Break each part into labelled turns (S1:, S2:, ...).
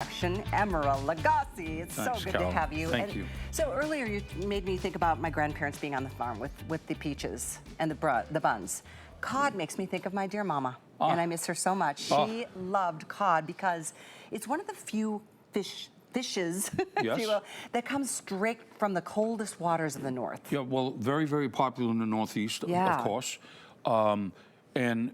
S1: Emeril Lagasse. It's
S2: Thanks,
S1: so good
S2: Carol.
S1: to have you.
S2: Thank you.
S1: So earlier you made me think about my grandparents being on the farm with the peaches and the buns. Cod makes me think of my dear mama, and I miss her so much. She loved cod because it's one of the few fishes, if you will, that comes straight from the coldest waters of the north.
S2: Yeah, well, very, very popular in the Northeast, of course. And,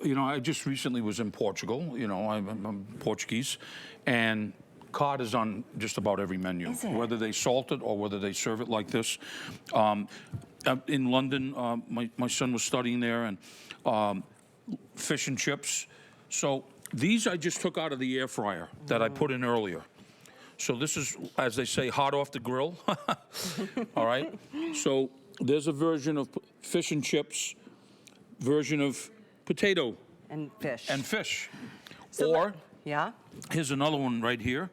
S2: you know, I just recently was in Portugal. You know, I'm Portuguese. And cod is on just about every menu, whether they salt it or whether they serve it like this. In London, my son was studying there, and fish and chips. So these I just took out of the air fryer that I put in earlier. So this is, as they say, hot off the grill. All right. So there's a version of fish and chips, version of potato
S1: and fish.
S2: So or
S1: yeah.
S2: Here's another one right here.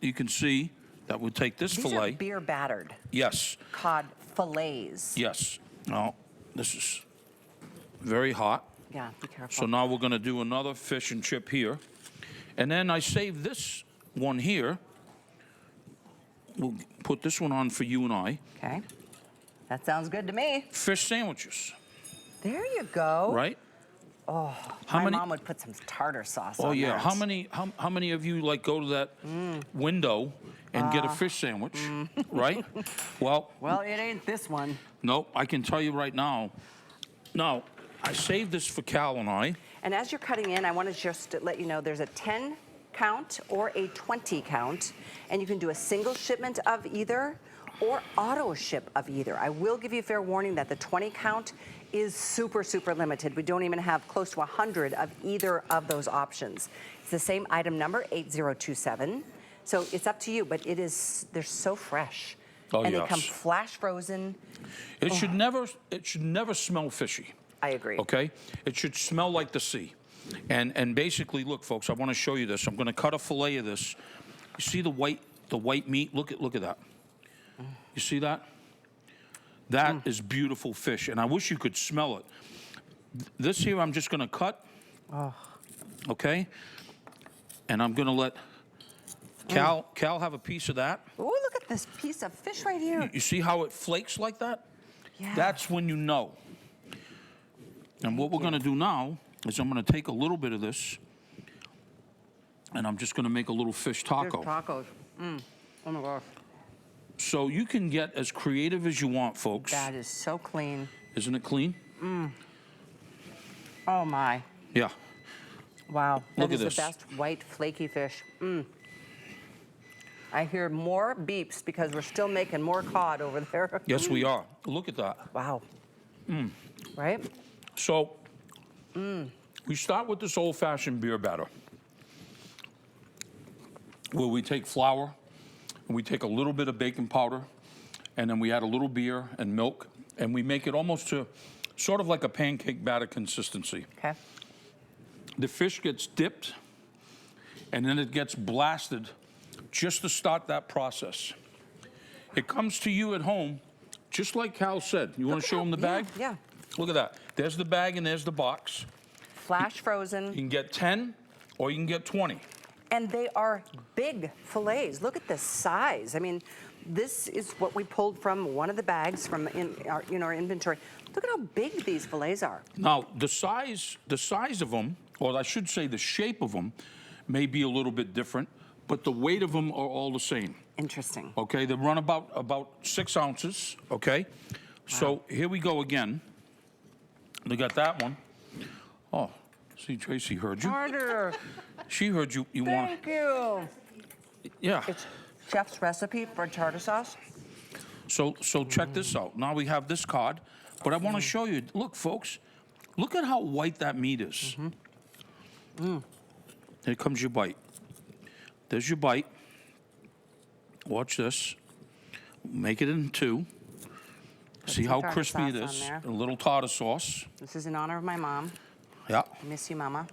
S2: You can see that would take this
S1: These
S2: fillet.
S1: Are beer battered.
S2: Yes.
S1: Cod fillets.
S2: Yes. Now this is very hot.
S1: Yeah. Be careful.
S2: So now we're going to do another fish and chip here, and then I saved this one here. We'll put this one on for you and I.
S1: Okay. That sounds good to me.
S2: Fish sandwiches.
S1: There you go.
S2: Right?
S1: Oh, my mom would put some tartar sauce on that.
S2: Oh, yeah. How many of you, like, go to that window and get a fish sandwich, right? Well,
S1: it ain't this one.
S2: No, I can tell you right now. Now, I saved this for Cal and I.
S1: And as you're cutting in, I want to just let you know there's a 10 count or a 20 count, and you can do a single shipment of either or auto ship of either. I will give you fair warning that the 20 count is super, super limited. We don't even have close to 100 of either of those options. It's the same item number, 8027. So it's up to you, but they're so fresh.
S2: Oh,
S1: and
S2: yes.
S1: they come flash frozen.
S2: It should never smell fishy.
S1: I agree.
S2: Okay? It should smell like the sea. And basically, look, folks, I want to show you this. I'm going to cut a fillet of this. You see the white meat? Look at that. You see that? That is beautiful fish, and I wish you could smell it. This here, I'm just going to cut. Okay? And I'm going to let Cal have a piece of that.
S1: Oh, look at this piece of fish right here.
S2: You see how it flakes like that?
S1: Yeah.
S2: That's when you know. And what we're going to do now is I'm going to take a little bit of this, and I'm just going to make a little fish taco.
S1: Fish tacos. Oh, my gosh.
S2: So you can get as creative as you want, folks.
S1: That is so clean.
S2: Isn't it clean?
S1: Oh, my.
S2: Yeah.
S1: Wow.
S2: Look
S1: That
S2: at
S1: is
S2: this.
S1: the best white, flaky fish. I hear more beeps because we're still making more cod over there.
S2: Yes, we are. Look at that.
S1: Wow. Right?
S2: So we start with this old-fashioned beer batter, where we take flour, and we take a little bit of baking powder, and then we add a little beer and milk, and we make it almost to sort of like a pancake batter consistency.
S1: Okay.
S2: The fish gets dipped, and then it gets blasted just to start that process. It comes to you at home, just like Cal said. You want to show him the bag?
S1: Yeah.
S2: Look at that. There's the bag and there's the box.
S1: Flash frozen.
S2: You can get 10 or you can get 20.
S1: And they are big fillets. Look at the size. I mean, this is what we pulled from one of the bags from our inventory. Look at how big these fillets are.
S2: Now, the size of them, or I should say the shape of them, may be a little bit different, but the weight of them are all the same.
S1: Interesting.
S2: Okay, they run about 6 ounces, okay? Wow. So here we go again. They got that one. Oh, see, Tracy heard you.
S1: Harder.
S2: She heard you. You want?
S1: Thank you.
S2: Yeah.
S1: It's chef's recipe for tartar sauce.
S2: So check this out. Now we have this cod, but I want to show you. Look, folks, look at how white that meat is. Here comes your bite. There's your bite. Watch this. Make it in 2. See how crispy it is. A little tartar sauce.
S1: This is in honor of my mom.
S2: Yeah.
S1: I miss you, Mama.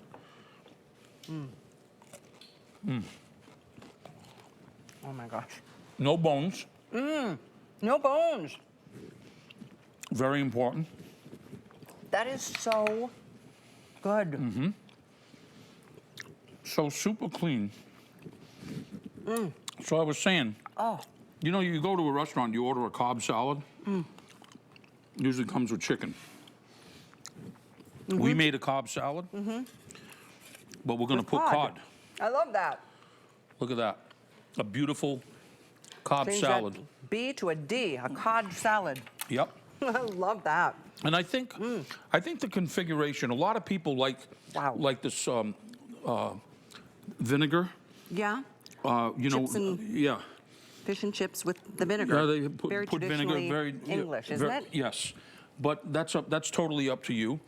S1: Oh my gosh.
S2: No bones.
S1: No bones.
S2: Very important.
S1: That is so good.
S2: So super clean. So I was saying,
S1: Oh.
S2: you know, you go to a restaurant, you order a Cobb salad. Usually comes with chicken. We made a Cobb salad, but we're going to put cod.
S1: I love that.
S2: Look at that. A beautiful Cobb
S1: Change
S2: salad.
S1: that B to a D, a cod salad.
S2: Yep.
S1: I love that.
S2: And I think the configuration, a lot of people like this vinegar.
S1: Yeah.
S2: You
S1: Chips
S2: know,
S1: and
S2: yeah.
S1: fish and chips with the vinegar.
S2: Yeah, they
S1: very
S2: put vinegar.
S1: traditionally
S2: Very
S1: English, isn't it?
S2: Yes, but that's totally up to you.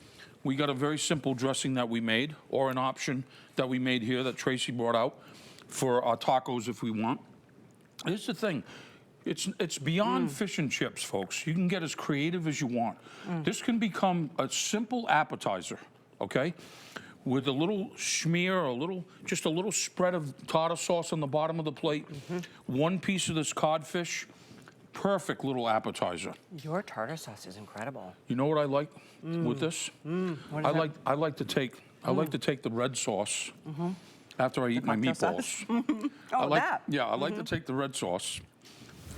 S2: We got a very simple dressing that we made, or an option that we made here that Tracy brought out for our tacos if we want. Here's the thing. It's beyond fish and chips, folks. You can get as creative as you want. This can become a simple appetizer, okay? With a little smear, just a little spread of tartar sauce on the bottom of the plate, one piece of this codfish, perfect little appetizer.
S1: Your tartar sauce is incredible.
S2: You know what I like with this? I like to take the red sauce after I eat my meatballs.
S1: Oh,
S2: I like to take the red sauce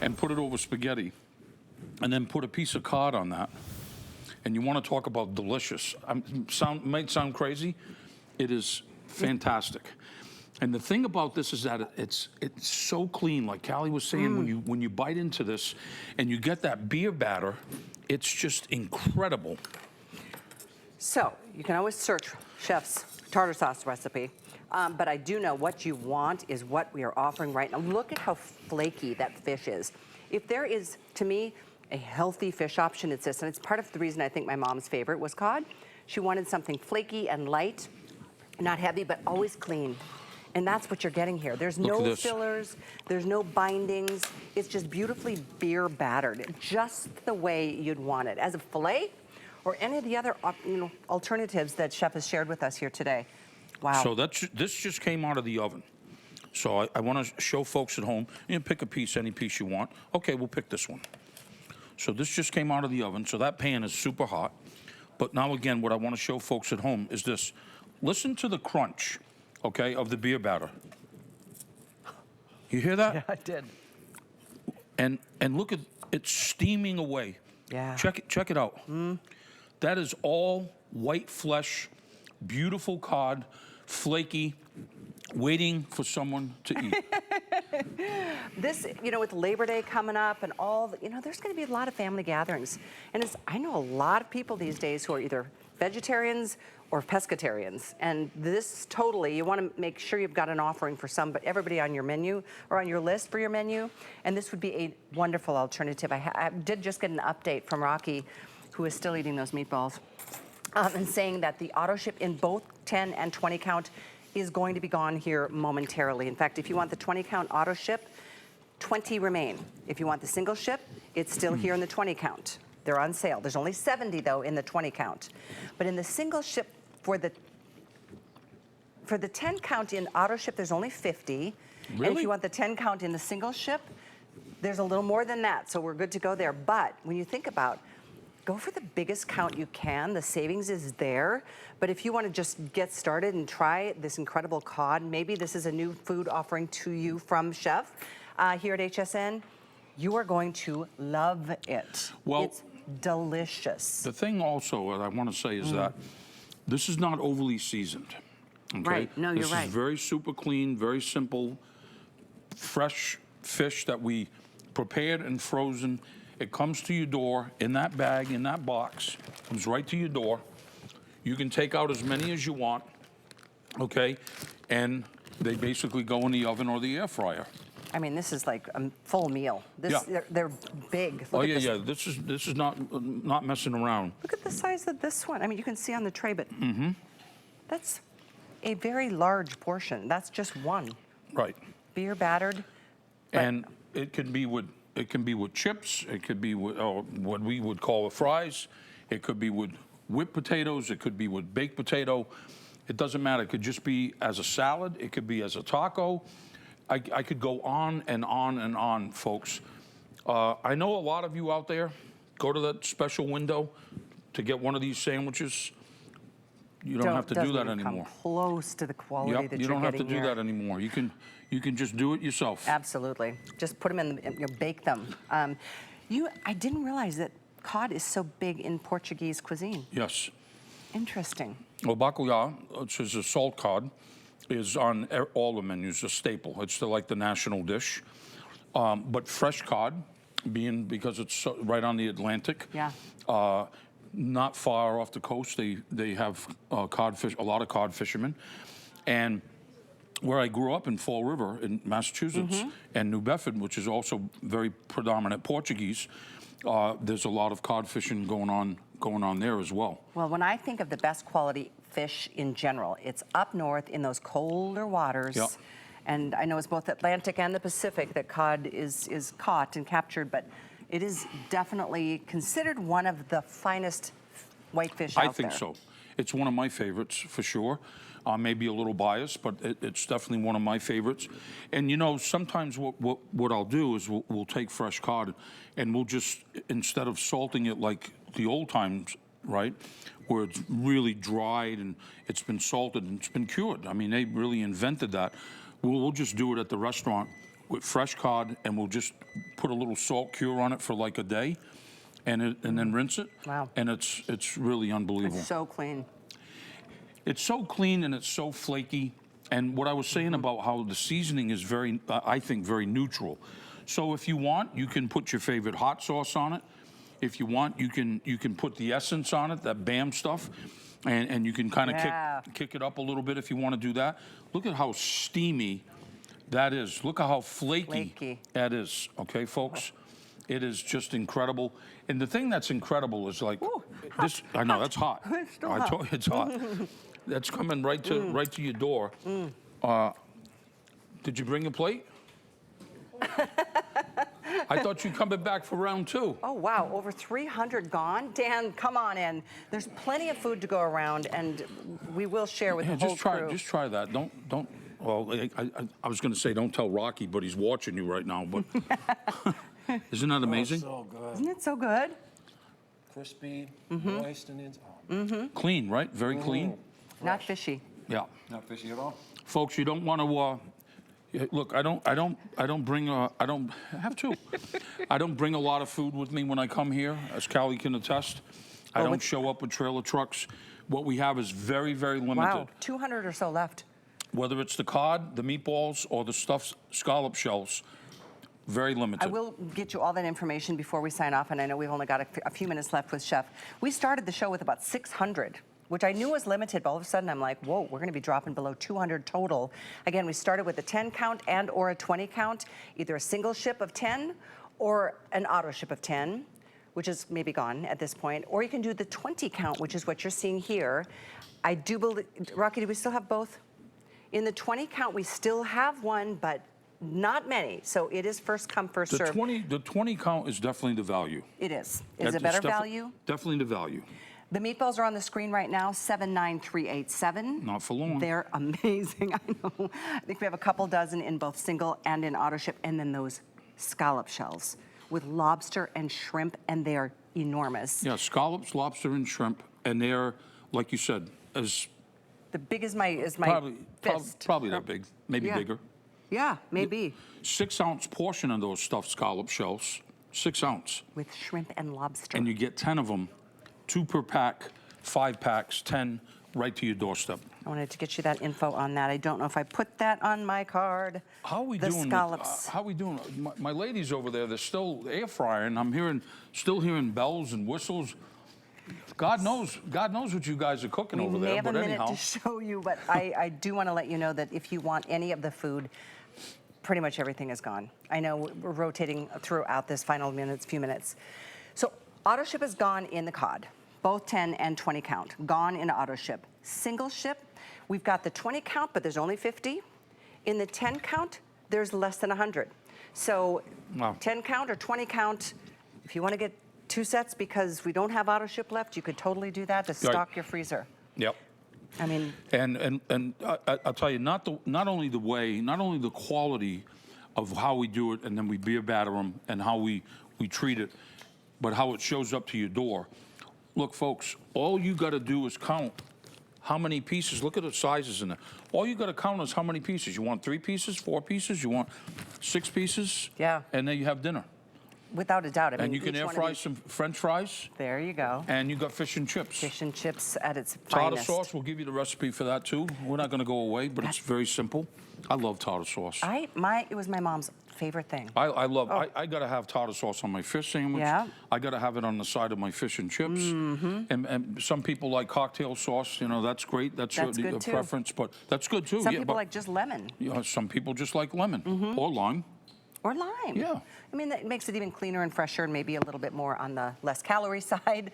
S2: and put it over spaghetti, and then put a piece of cod on that. And you want to talk about delicious. Might sound crazy. It is fantastic. And the thing about this is that it's so clean. Like Callie was saying, when you bite into this and you get that beer batter, it's just incredible.
S1: So you can always search chef's tartar sauce recipe. But I do know what you want is what we are offering right now. Look at how flaky that fish is. If there is, to me, a healthy fish option, it's this. And it's part of the reason I think my mom's favorite was cod. She wanted something flaky and light, not heavy, but always clean. And that's what you're getting here. There's no fillers, there's no bindings. It's just beautifully beer battered, just the way you'd want it. As a fillet or any of the other alternatives that Chef has shared with us here today. Wow.
S2: So this just came out of the oven. So I want to show folks at home, you can pick a piece, any piece you want. Okay, we'll pick this one. So this just came out of the oven, so that pan is super hot. But now again, what I want to show folks at home is this. Listen to the crunch, okay, of the beer batter. You hear that?
S1: Yeah, I did.
S2: And look at it steaming away.
S1: Yeah.
S2: Check it out. That is all white flesh, beautiful cod, flaky, waiting for someone to eat.
S1: This, with Labor Day coming up and all, there's going to be a lot of family gatherings. And I know a lot of people these days who are either vegetarians or pescatarians. And this totally, you want to make sure you've got an offering for some, but everybody on your menu or on your list for your menu. And this would be a wonderful alternative. I did just get an update from Rocky, who is still eating those meatballs, and saying that the auto ship in both 10 and 20 count is going to be gone here momentarily. In fact, if you want the 20 count auto ship, 20 remain. If you want the single ship, it's still here in the 20 count. They're on sale. There's only 70 though in the 20 count. But in the single ship for the 10 count in auto ship, there's only 50.
S2: Really?
S1: And if you want the 10 count in the single ship, there's a little more than that. So we're good to go there. But when you think about, go for the biggest count you can. The savings is there. But if you want to just get started and try this incredible cod, maybe this is a new food offering to you from Chef here at HSN, you are going to love it.
S2: Well,
S1: it's delicious.
S2: The thing also that I want to say is that this is not overly seasoned. Okay?
S1: Right. No, you're right.
S2: This is very super clean, very simple, fresh fish that we prepared and frozen. It comes to your door in that bag, in that box, comes right to your door. You can take out as many as you want, okay? And they basically go in the oven or the air fryer.
S1: I mean, this is like a full meal. They're big.
S2: Look at this. This is not messing around.
S1: Look at the size of this one. I mean, you can see on the tray, but that's a very large portion. That's just one.
S2: Right.
S1: Beer battered.
S2: And it can be with chips. It could be with what we would call fries. It could be with whipped potatoes. It could be with baked potato. It doesn't matter. It could just be as a salad. It could be as a taco. I could go on and on and on, folks. I know a lot of you out there go to that special window to get one of these sandwiches. You don't have to do that
S1: doesn't even
S2: anymore.
S1: come close to the quality
S2: Yep,
S1: that
S2: you
S1: you're
S2: don't have to
S1: getting
S2: do
S1: here.
S2: that anymore. You can just do it yourself.
S1: Absolutely. Just put them in, bake them. I didn't realize that cod is so big in Portuguese cuisine.
S2: Yes.
S1: Interesting.
S2: Well, bacalhau, which is a salt cod, is on all the menus, a staple. It's like the national dish. But fresh cod, because it's right on the Atlantic,
S1: Yeah.
S2: not far off the coast, they have codfish, a lot of cod fishermen. And where I grew up in Fall River in Massachusetts and New Bedford, which is also very predominant Portuguese, there's a lot of cod fishing going on there as well.
S1: Well, when I think of the best quality fish in general, it's up north in those colder waters.
S2: Yep.
S1: And I know it's both Atlantic and the Pacific that cod is caught and captured, but it is definitely considered one of the finest whitefish out there.
S2: I think so. It's one of my favorites for sure. Maybe a little biased, but it's definitely one of my favorites. And you know, sometimes what I'll do is we'll take fresh cod and we'll just, instead of salting it like the old times, right, where it's really dried and it's been salted and it's been cured. I mean, they really invented that. We'll just do it at the restaurant with fresh cod, and we'll just put a little salt cure on it for like a day, and then rinse it.
S1: Wow.
S2: And it's really unbelievable.
S1: It's so clean.
S2: It's so clean and it's so flaky. And what I was saying about how the seasoning is very, I think, very neutral. So if you want, you can put your favorite hot sauce on it. If you want, you can put the essence on it, that BAM stuff, and you can kind of kick it up a little bit if you want to do that. Look at how steamy that is. Look at how flaky that is. Okay, folks? It is just incredible. And the thing that's incredible is like, this. I know, that's hot.
S1: It's still
S2: I told you it's hot. That's coming right to your door. Did you bring a plate? I thought you'd coming back for round 2.
S1: Oh, wow, over 300 gone. Dan, come on in. There's plenty of food to go around, and we will share with the whole crew.
S2: Just try that. Don't. Well, I was going to say don't tell Rocky, but he's watching you right now. But isn't that amazing?
S3: Oh, so good.
S1: Isn't it so good?
S3: Crispy, moist, and
S2: Clean, right? Very clean.
S1: Not fishy.
S2: Yeah.
S3: not fishy at all.
S2: Folks, you don't want to. Look, I don't bring. I don't have to. I don't bring a lot of food with me when I come here, as Callie can attest. I don't show up with trailer trucks. What we have is very, very limited.
S1: Wow, 200 or so left.
S2: Whether it's the cod, the meatballs, or the stuffed scallop shells, very limited.
S1: I will get you all that information before we sign off, and I know we've only got a few minutes left with Chef. We started the show with about 600, which I knew was limited, but all of a sudden I'm like, whoa, we're gonna be dropping below 200 total. Again, we started with a 10 count and or a 20 count, either a single ship of 10 or an auto ship of 10, which is maybe gone at this point, or you can do the 20 count, which is what you're seeing here. I do believe, Rocky, do we still have both? In the 20 count, we still have one, but not many. So it is first come, first serve.
S2: The 20 count is definitely the value.
S1: It is. Is it better value?
S2: Definitely the value.
S1: The meatballs are on the screen right now, 79387.
S2: Not for long.
S1: They're amazing, I know. I think we have a couple dozen in both single and in auto ship, and then those scallop shells with lobster and shrimp, and they're enormous.
S2: Yeah, scallops, lobster, and shrimp, and they're, like you said, as
S1: The big is my fist.
S2: probably that big, maybe bigger.
S1: Yeah, maybe.
S2: 6 ounce portion of those stuffed scallop shells, 6 ounce.
S1: With shrimp and lobster.
S2: And you get 10 of them, 2 per pack, 5 packs, 10 right to your doorstep.
S1: I wanted to get you that info on that. I don't know if I put that on my card.
S2: How are we
S1: the
S2: doing?
S1: Scallops.
S2: How are we doing? My ladies over there, they're still air frying. I'm still hearing bells and whistles. God knows what you guys are cooking over there.
S1: We may have a minute
S2: anyhow.
S1: to show you, but I do want to let you know that if you want any of the food, pretty much everything is gone. I know we're rotating throughout this final few minutes. So auto ship is gone in the cod, both 10 and 20 count, gone in auto ship. Single ship, we've got the 20 count, but there's only 50. In the 10 count, there's less than 100. So 10 count or 20 count, if you want to get 2 sets because we don't have auto ship left, you could totally do that to stock your freezer.
S2: Yep.
S1: I mean,
S2: and I'll tell you, not only the quality of how we do it, and then we beer batter them, and how we treat it, but how it shows up to your door. Look, folks, all you got to do is count how many pieces. Look at the sizes in there. All you got to count is how many pieces. You want 3 pieces, 4 pieces, you want 6 pieces.
S1: Yeah.
S2: And then you have dinner.
S1: Without a doubt. I mean,
S2: And you can
S1: each
S2: air
S1: one of
S2: fry
S1: these-
S2: some French fries.
S1: There you go.
S2: And you got fish and chips.
S1: Fish and chips at its
S2: Tartar
S1: finest.
S2: sauce, we'll give you the recipe for that too. We're not going to go away, but it's very simple. I love tartar sauce.
S1: It was my mom's favorite thing.
S2: I love. I got to have tartar sauce on my fish sandwich.
S1: Yeah.
S2: I got to have it on the side of my fish and chips. And some people like cocktail sauce. You know, that's great. That's
S1: That's
S2: your
S1: good, too.
S2: preference, but that's good too.
S1: Some
S2: yeah,
S1: people
S2: but,
S1: like just lemon
S2: you know, some people just like lemon or lime.
S1: or lime.
S2: Yeah.
S1: I mean, that makes it even cleaner and fresher and maybe a little bit more on the less calorie side.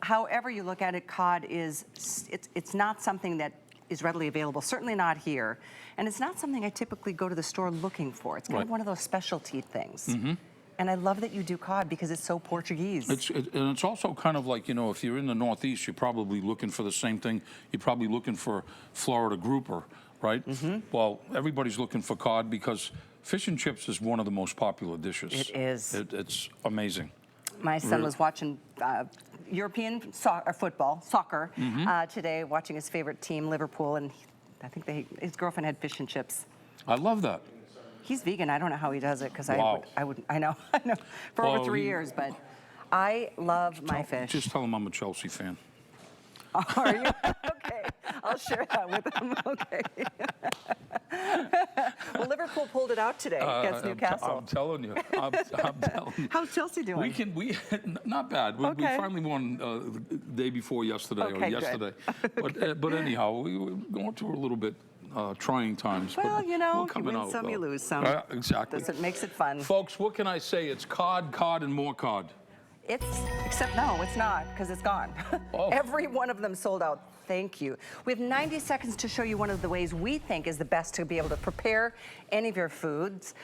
S1: However you look at it, cod it's not something that is readily available, certainly not here. And it's not something I typically go to the store looking for. It's kind of one of those specialty things. And I love that you do cod because it's so Portuguese.
S2: And it's also kind of like, you know, if you're in the Northeast, you're probably looking for the same thing. You're probably looking for Florida grouper, right? Well, everybody's looking for cod because fish and chips is one of the most popular dishes.
S1: It is.
S2: It's amazing.
S1: My son was watching European soccer today, watching his favorite team, Liverpool, and I think his girlfriend had fish and chips.
S2: I love that.
S1: He's vegan. I don't know how he does it because
S2: Wow.
S1: I know, for over
S2: Well,
S1: 3 years, but I love my fish.
S2: Just tell him I'm a Chelsea fan.
S1: Are you? Okay, I'll share that with him. Okay. Well, Liverpool pulled it out today against Newcastle.
S2: I'm telling you. I'm telling you.
S1: How's Chelsea doing?
S2: Not bad. We
S1: Okay.
S2: finally won the day before yesterday or
S1: Okay, good.
S2: yesterday. But anyhow, we were going through a little bit trying times.
S1: Well,
S2: but
S1: you know,
S2: we're coming
S1: you win
S2: out,
S1: some,
S2: though.
S1: you lose some.
S2: Exactly.
S1: That's what makes it fun.
S2: Folks, what can I say? It's cod, and more cod.
S1: Except no, it's not, because it's gone.
S2: Oh.
S1: Every one of them sold out. Thank you. We have 90 seconds to show you one of the ways we think is the best to be able to prepare any of your foods.